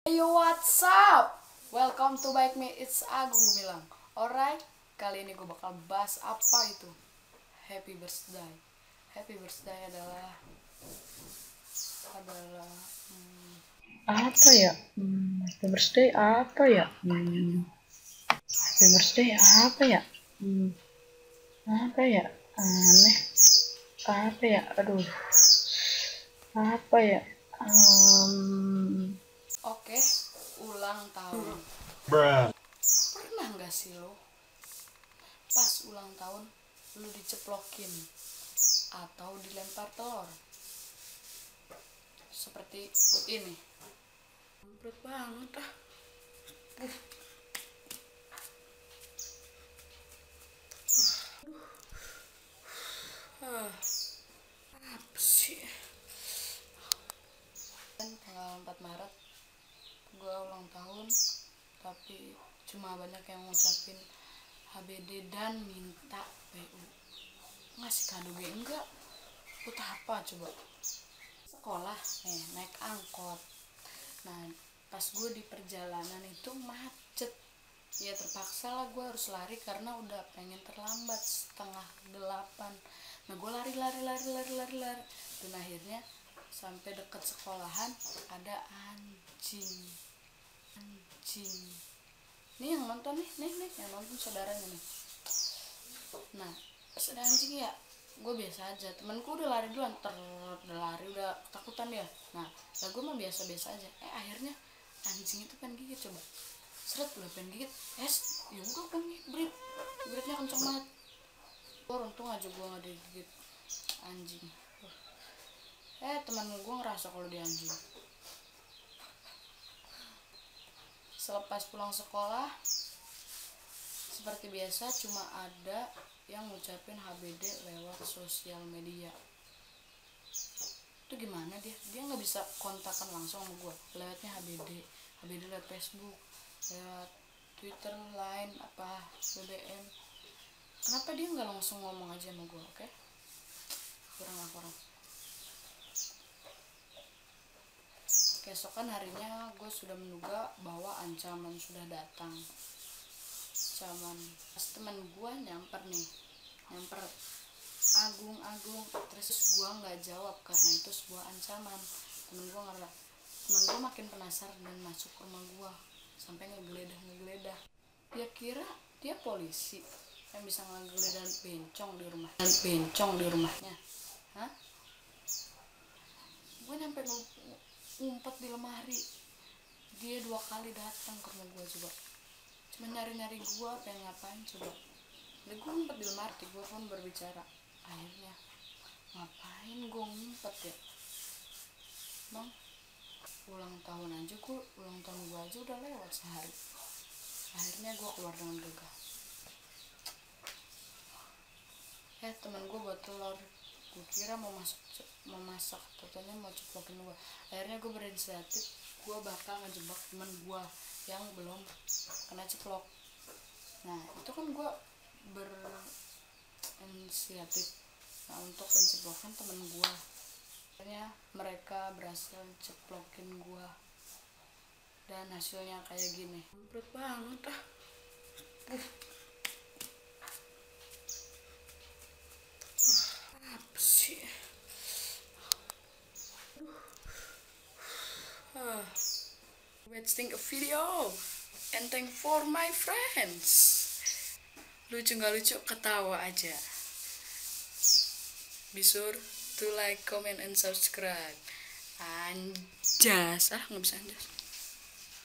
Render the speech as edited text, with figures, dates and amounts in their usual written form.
Yo, what's up? Welcome to Bike Me, it's Agung bilang. Alright, kali ini gue bakal bahas apa itu Happy Birthday. Happy Birthday adalah apa ya? Happy birthday apa ya? Happy birthday apa ya? Apa ya? Aneh. Apa ya? Aduh. Apa ya? Oke, ulang tahun. Pernah gak sih lo pas ulang tahun lu diceplokin atau dilempar telur seperti ini? Berat banget ah. Apa sih? Tanggal 4 Maret gue ulang tahun, tapi cuma banyak yang ngucapin HBD dan minta PU. Ngasih kado gue enggak. Buat apa coba? Sekolah naik angkot. Nah, pas gue di perjalanan itu macet. Ya terpaksa lah gue harus lari karena udah pengen terlambat 7:30. Nah, gue lari. Dan akhirnya sampai deket sekolahan ada anjing. Nih yang nonton nih yang nonton saudaranya nih. Nah, pas ada anjing ya, gue biasa aja. Temenku udah lari duluan, udah ketakutan dia. Nah, gue mah biasa aja. Akhirnya anjing itu pengen gigit, coba seret udah pengen gigit. Ya udah pengen gigitnya kenceng banget. Untung aja gue nggak digigit anjing. Teman gue ngerasa kalau dia anjing. Selepas pulang sekolah, seperti biasa cuma ada yang ngucapin HBD lewat sosial media. Itu gimana dia nggak bisa kontakkan langsung sama gue, lewatnya HBD lewat Facebook, lewat Twitter, Line, apa BBM. Kenapa dia nggak langsung ngomong aja sama gue? Oke? Kurang. Keesokan harinya gue sudah menduga bahwa ancaman sudah datang. Pas teman gue nyamper Agung, terus gue nggak jawab karena itu sebuah ancaman. Temen gue makin penasaran dan masuk ke rumah gue sampai ngegeledah. Dia kira dia polisi yang bisa ngegeledah bencong di rumahnya. Gue nyampe ngumpet di lemari. Dia 2 kali datang ke rumah gue, coba cuma nyari gue pengen ngapain coba. Jadi gue ngumpet di lemari, gue pun berbicara. Akhirnya ngapain gue ngumpet ya bang, ulang tahun gue aja udah lewat sehari. Akhirnya gue keluar dengan gagah. Temen gue buat telur, gue kira mau masak totalnya mau ceplokin gue. Akhirnya gue berinisiatif, gue bakal ngejebak temen gue yang belum kena ceplok. Nah, itu kan gue berinisiatif untuk menceplokan temen gue. Akhirnya mereka berhasil ceplokin gue dan hasilnya kayak gini. Berat banget ah. Apa sih? Let's think a video and thank for my friends. Lucu nggak lucu, ketawa aja. Be sure to like, comment, and subscribe. Anjas, nggak bisa anjas.